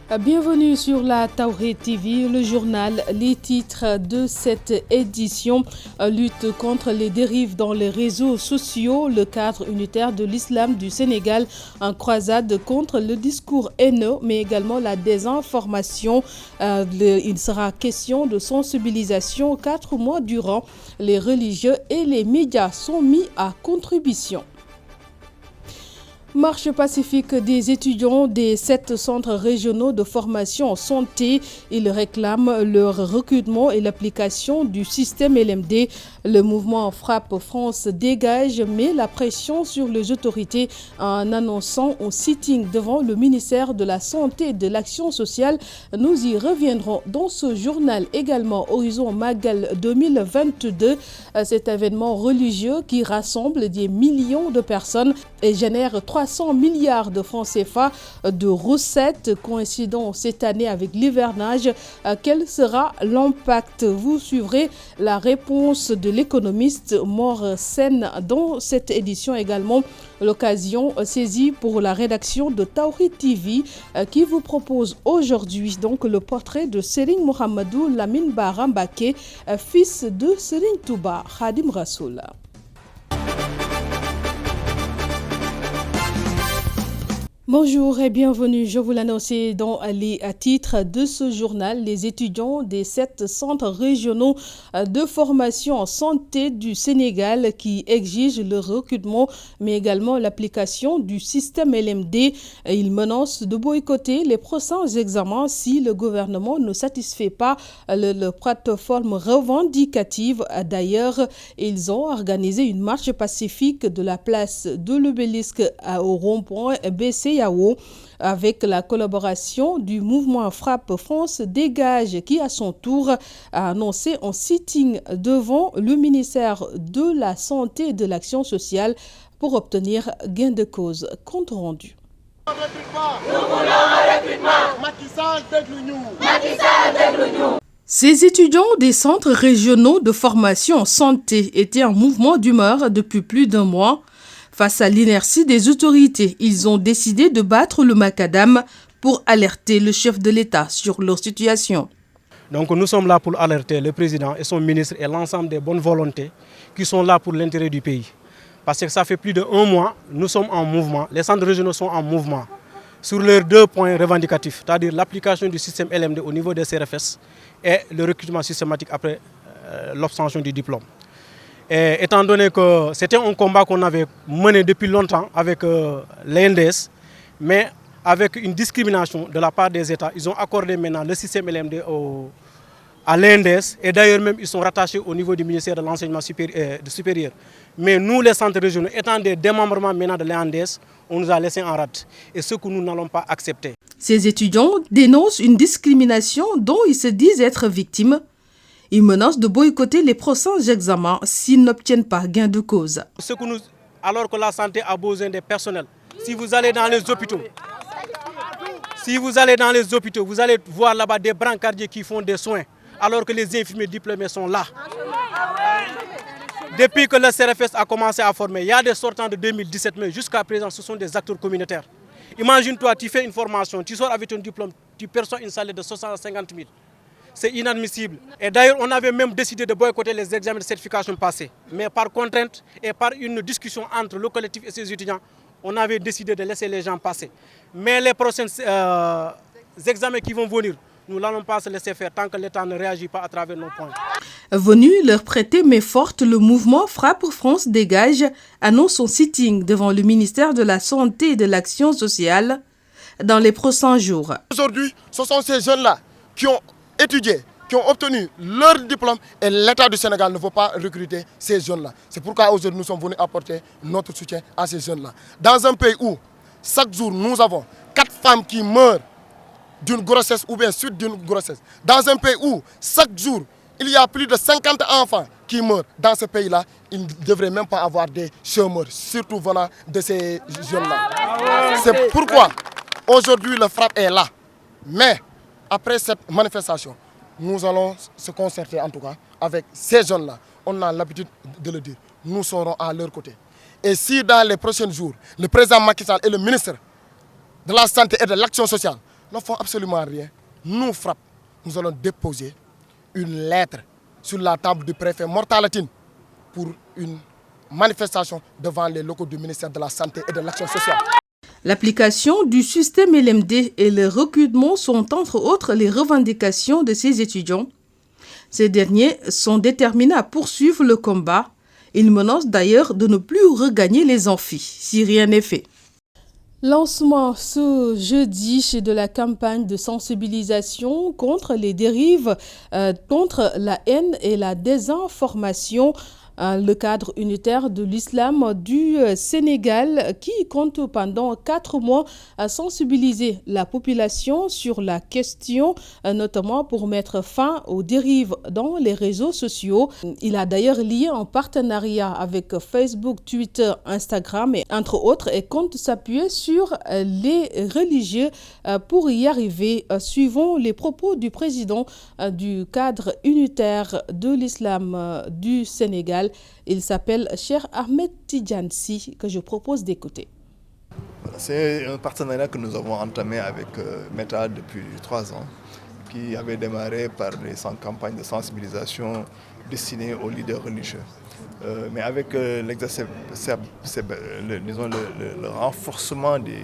Bienvenue sur la Tawhid TV, le journal. Les titres de cette édition: lutte contre les dérives dans les réseaux sociaux, le cadre unitaire de l'islam du Sénégal en croisade contre le discours haineux, mais également la désinformation. Il sera question de sensibilisation 4 mois durant. Les religieux et les médias sont mis à contribution. Marche pacifique des étudiants des 7 centres régionaux de formation en santé. Ils réclament leur recrutement et l'application du système LMD. Le mouvement Frappe France dégage, met la pression sur les autorités en annonçant un sitting devant le ministère de la Santé et de l'Action sociale. Nous y reviendrons dans ce journal. Également, Horizon Magal 2022, cet événement religieux qui rassemble des millions de personnes et génère 300 milliards de francs CFA de recettes, coïncidant cette année avec l'hivernage. Quel sera l'impact? Vous suivrez la réponse de l'économiste Mor Sen dans cette édition. Également, l'occasion saisie pour la rédaction de Tawhid TV qui vous propose aujourd'hui donc le portrait de Serigne Mohamedou Lamine Bara Mbacké, fils de Serigne Touba Khadim Rassoul. Bonjour et bienvenue. Je vous l'annonçais dans les titres de ce journal. Les étudiants des 7 centres régionaux de formation en santé du Sénégal qui exigent le recrutement mais également l'application du système LMD. Ils menacent de boycotter les prochains examens si le gouvernement ne satisfait pas la plateforme revendicative. D'ailleurs, ils ont organisé une marche pacifique de la place de l'Obélisque au rond-point BCAO avec la collaboration du mouvement Frappe France Dégage qui à son tour a annoncé un sitting devant le ministère de la Santé et de l'Action sociale pour obtenir gain de cause. Compte rendu. Ces étudiants des centres régionaux de formation en santé étaient en mouvement d'humeur depuis plus d'un mois. Face à l'inertie des autorités, ils ont décidé de battre le macadam pour alerter le chef de l'État sur leur situation. Donc nous sommes là pour alerter le président et son ministre et l'ensemble des bonnes volontés qui sont là pour l'intérêt du pays. Parce que ça fait plus d'1 mois, nous sommes en mouvement, les centres régionaux sont en mouvement sur leurs 2 points revendicatifs, c'est-à-dire l'application du système LMD au niveau des CRFS et le recrutement systématique après l'obtention du diplôme. Et étant donné que c'était un combat qu'on avait mené depuis longtemps avec l'INDS, mais avec une discrimination de la part des États, ils ont accordé maintenant le système LMD à l'INDS et d'ailleurs même ils sont rattachés au niveau du ministère de l'enseignement supérieur. Mais nous les centres régionaux, étant des démembrements maintenant de l'INDS, on nous a laissé en rade et ce que nous n'allons pas accepter. Ces étudiants dénoncent une discrimination dont ils se disent être victimes. Ils menacent de boycotter les prochains examens s'ils n'obtiennent pas gain de cause. Alors que la santé a besoin des personnels, si vous allez dans les hôpitaux, vous allez voir là-bas des brancardiers qui font des soins, alors que les infirmiers diplômés sont là. Depuis que le CRFS a commencé à former, il y a des sortants de 2017, mais jusqu'à présent, ce sont des acteurs communautaires. Imagine-toi, tu fais une formation, tu sors avec ton diplôme, tu perçois une salaire de 650 000. C'est inadmissible. Et d'ailleurs, on avait même décidé de boycotter les examens de certification passés. Mais par contrainte et par une discussion entre le collectif et ses étudiants, on avait décidé de laisser les gens passer. Mais les prochains examens qui vont venir, nous n'allons pas se laisser faire tant que l'État ne réagit pas à travers nos points. Venu leur prêter main forte, le mouvement Frappe France Dégage annonce son sitting devant le ministère de la Santé et de l'Action sociale dans les prochains jours. Aujourd'hui, ce sont ces jeunes-là qui ont étudié, qui ont obtenu leur diplôme et l'État du Sénégal ne veut pas recruter ces jeunes-là. C'est pourquoi aujourd'hui nous sommes venus apporter notre soutien à ces jeunes-là. Dans un pays où chaque jour nous avons 4 femmes qui meurent d'une grossesse ou bien suite d'une grossesse, dans un pays où chaque jour il y a plus de 50 enfants qui meurent, dans ce pays-là, il ne devrait même pas avoir des chômeurs, surtout venant de ces jeunes-là. C'est pourquoi aujourd'hui le frappe est là. Mais après cette manifestation, nous allons se concerter en tout cas avec ces jeunes-là. On a l'habitude de le dire. Nous serons à leur côté. Et si dans les prochains jours, le président Macky Sall et le ministre de la Santé et de l'Action sociale ne font absolument rien, nous frappent, nous allons déposer une lettre sur la table du préfet Mortalatine pour une manifestation devant les locaux du ministère de la Santé et de l'Action sociale. L'application du système LMD et le recrutement sont entre autres les revendications de ces étudiants. Ces derniers sont déterminés à poursuivre le combat. Ils menacent d'ailleurs de ne plus regagner les amphis si rien n'est fait. Lancement ce jeudi de la campagne de sensibilisation contre les dérives, contre la haine et la désinformation. Le cadre unitaire de l'islam du Sénégal qui compte pendant 4 mois à sensibiliser la population sur la question, notamment pour mettre fin aux dérives dans les réseaux sociaux. Il a d'ailleurs lié un partenariat avec Facebook, Twitter, Instagram et entre autres et compte s'appuyer sur les religieux pour y arriver, suivant les propos du président du cadre unitaire de l'islam du Sénégal. Il s'appelle Cheikh Ahmed Tidiane Sy, que je propose d'écouter. C'est un partenariat que nous avons entamé avec Meta depuis 3 ans, qui avait démarré par des campagnes de sensibilisation destinées aux leaders religieux. Mais avec le renforcement de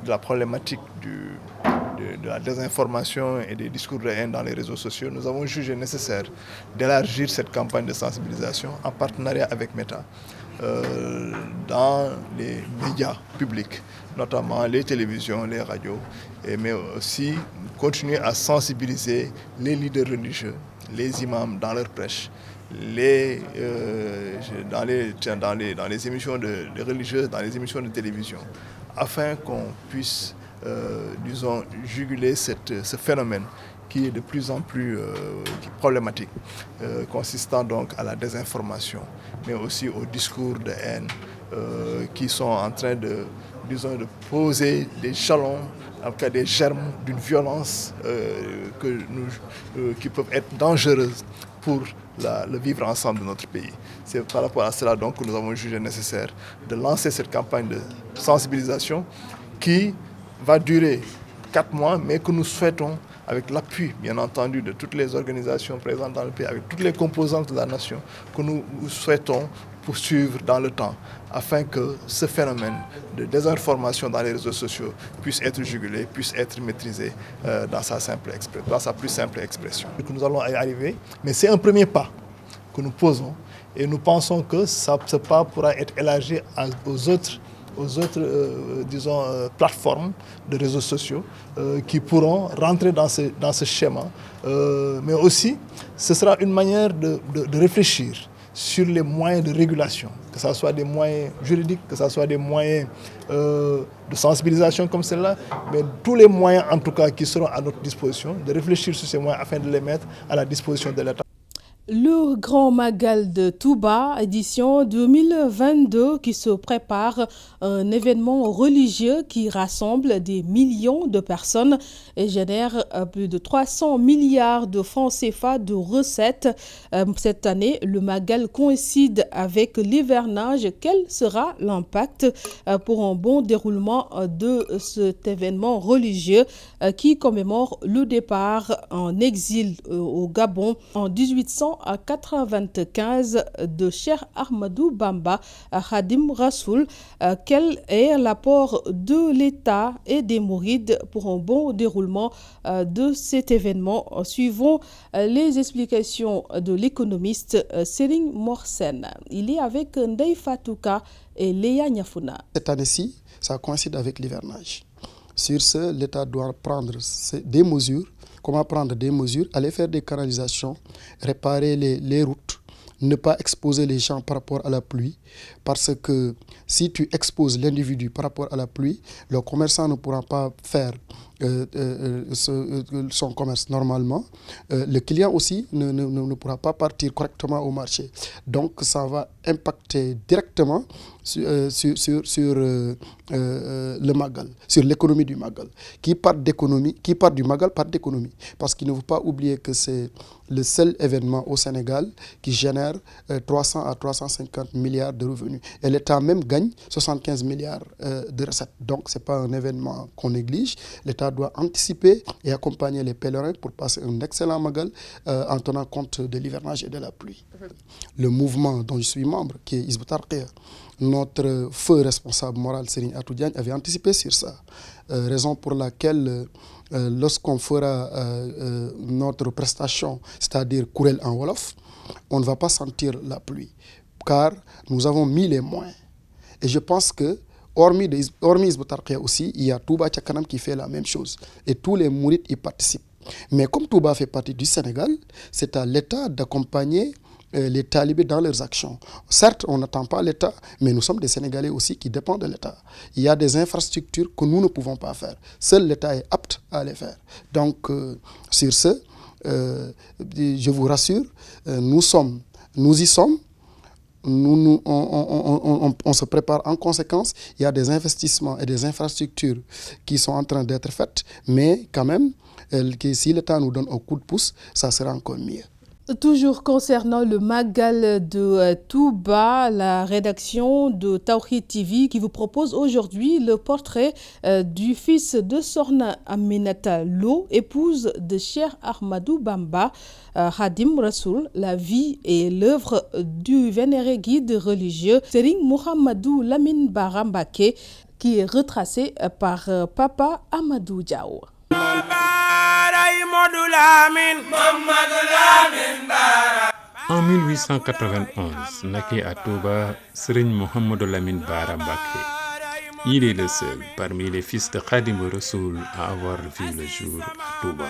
la problématique de la désinformation et des discours de haine dans les réseaux sociaux, nous avons jugé nécessaire d'élargir cette campagne de sensibilisation en partenariat avec Meta dans les médias publics, notamment les télévisions, les radios, mais aussi continuer à sensibiliser les leaders religieux, les imams dans leurs prêches, dans les émissions de religieuses, dans les émissions de télévision, afin qu'on puisse juguler ce phénomène qui est de plus en plus problématique, consistant donc à la désinformation, mais aussi aux discours de haine qui sont en train de poser des jalons, en tout cas des germes d'une violence qui peuvent être dangereuses pour le vivre ensemble de notre pays. C'est par rapport à cela donc que nous avons jugé nécessaire de lancer cette campagne de sensibilisation qui va durer 4 mois, mais que nous souhaitons, avec l'appui bien entendu de toutes les organisations présentes dans le pays, avec toutes les composantes de la nation, que nous souhaitons poursuivre dans le temps, afin que ce phénomène de désinformation dans les réseaux sociaux puisse être jugulé, puisse être maîtrisé dans sa plus simple expression. Que nous allons y arriver, mais c'est un premier pas que nous posons et nous pensons que ce pas pourra être élargi aux autres plateformes de réseaux sociaux qui pourront rentrer dans ce schéma. Mais aussi, ce sera une manière de réfléchir sur les moyens de régulation, que ce soit des moyens juridiques, que ce soit des moyens de sensibilisation comme celle-là, mais tous les moyens en tout cas qui seront à notre disposition, de réfléchir sur ces moyens afin de les mettre à la disposition de l'État. Le Grand Magal de Touba, édition 2022, qui se prépare, un événement religieux qui rassemble des millions de personnes et génère plus de 300 milliards de francs CFA de recettes. Cette année, le Magal coïncide avec l'hivernage. Quel sera l'impact pour un bon déroulement de cet événement religieux qui commémore le départ en exil au Gabon en 1895 de Cheikh Ahmadou Bamba Khadim Rassoul? Quel est l'apport de l'État et des mourides pour un bon déroulement de cet événement? Suivons les explications de l'économiste Serigne Morsen. Il est avec Ndeye Fatouka et Léa Niafouna. Cette année-ci, ça coïncide avec l'hivernage. Sur ce, l'État doit prendre des mesures. Comment prendre des mesures? Aller faire des canalisations, réparer les routes, ne pas exposer les gens par rapport à la pluie. Parce que si tu exposes l'individu par rapport à la pluie, le commerçant ne pourra pas faire son commerce normalement. Le client aussi ne pourra pas partir correctement au marché. Donc ça va impacter directement sur le Magal, sur l'économie du Magal. Qui part du Magal part d'économie. Parce qu'il ne faut pas oublier que c'est le seul événement au Sénégal qui génère 300 à 350 milliards de revenus. Et l'État même gagne 75 milliards de recettes. Donc ce n'est pas un événement qu'on néglige. L'État doit anticiper et accompagner les pèlerins pour passer un excellent Magal en tenant compte de l'hivernage et de la pluie. Le mouvement dont je suis membre, qui est Hizb ut-Tarqiyyah, notre feu responsable moral, Serigne Atou Diagne, avait anticipé sur ça. Raison pour laquelle, lorsqu'on fera notre prestation, c'est-à-dire Kourel en Wolof, on ne va pas sentir la pluie, car nous avons mis les moyens. Et je pense que, hormis Hizb ut-Tarqiyyah aussi, il y a Touba Ca Kanam qui fait la même chose. Et tous les mourides y participent. Mais comme Touba fait partie du Sénégal, c'est à l'État d'accompagner les talibés dans leurs actions. Certes, on n'attend pas l'État, mais nous sommes des Sénégalais aussi qui dépendent de l'État. Il y a des infrastructures que nous ne pouvons pas faire. Seul l'État est apte à les faire. Donc, sur ce, je vous rassure, nous y sommes. On se prépare en conséquence. Il y a des investissements et des infrastructures qui sont en train d'être faites, mais quand même, si l'État nous donne un coup de pouce, ça sera encore mieux. Toujours concernant le Magal de Touba, la rédaction de Tawhid TV qui vous propose aujourd'hui le portrait du fils de Sokhna Aminata Lo, épouse de Cheikh Ahmadou Bamba, Khadim Rassoul, la vie et l'œuvre du vénéré guide religieux Serigne Mouhamadou Lamine Bara Mbacké, qui est retracé par Papa Amadou Diaw. En 1891, naquit à Touba Serigne Mouhamadou Lamine Bara Mbacké. Il est le seul parmi les fils de Khadim Rassoul à avoir vu le jour à Touba.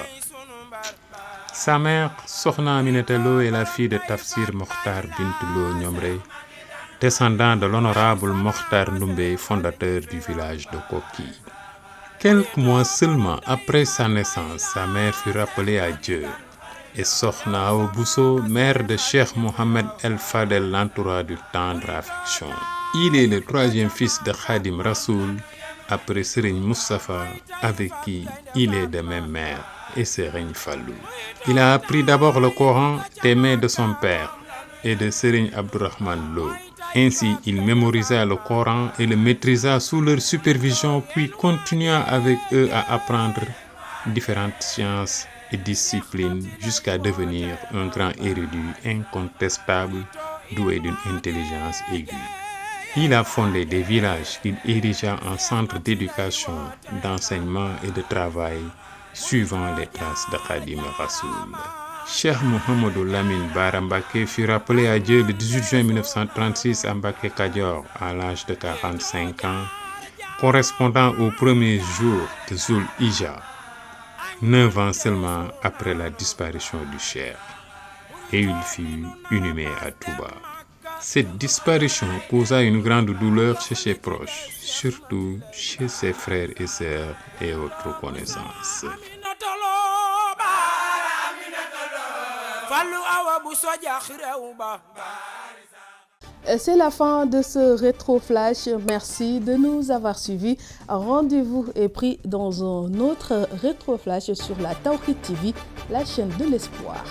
Sa mère, Sokhna Aminata Lo, est la fille de Tafsir Mokhtar Bint Lo Ñomre, descendant de l'honorable Mokhtar Ndoumbe, fondateur du village de Koki. Quelques mois seulement après sa naissance, sa mère fut rappelée à Dieu et Sokhna Awa Bousso, mère de Cheikh Mohamed El Fadel, l'entoura du tendre affection. Il est le troisième fils de Khadim Rassoul après Serigne Moustapha, avec qui il est de même mère, et Serigne Fallou. Il a appris d'abord le Coran des mains de son père et de Serigne Abdourahmane Lo. Ainsi, il mémorisa le Coran et le maîtrisa sous leur supervision, puis continua avec eux à apprendre différentes sciences et disciplines jusqu'à devenir un grand érudit incontestable, doué d'une intelligence aiguë. Il a fondé des villages qu'il érigea en centres d'éducation, d'enseignement et de travail, suivant les traces de Khadim Rassoul. Cheikh Mouhamadou Lamine Bara Mbacké fut rappelé à Dieu le 18 juin 1936 à Mbacké Kadior à l'âge de 45 ans, correspondant au premier jour de Zul Hijja, 9 ans seulement après la disparition du Cheikh, et il fut inhumé à Touba. Cette disparition causa une grande douleur chez ses proches, surtout chez ses frères et sœurs et autres connaissances. C'est la fin de ce rétro-flash. Merci de nous avoir suivis. Rendez-vous est pris dans un autre rétro-flash sur la Tawhid TV, la chaîne de l'espoir.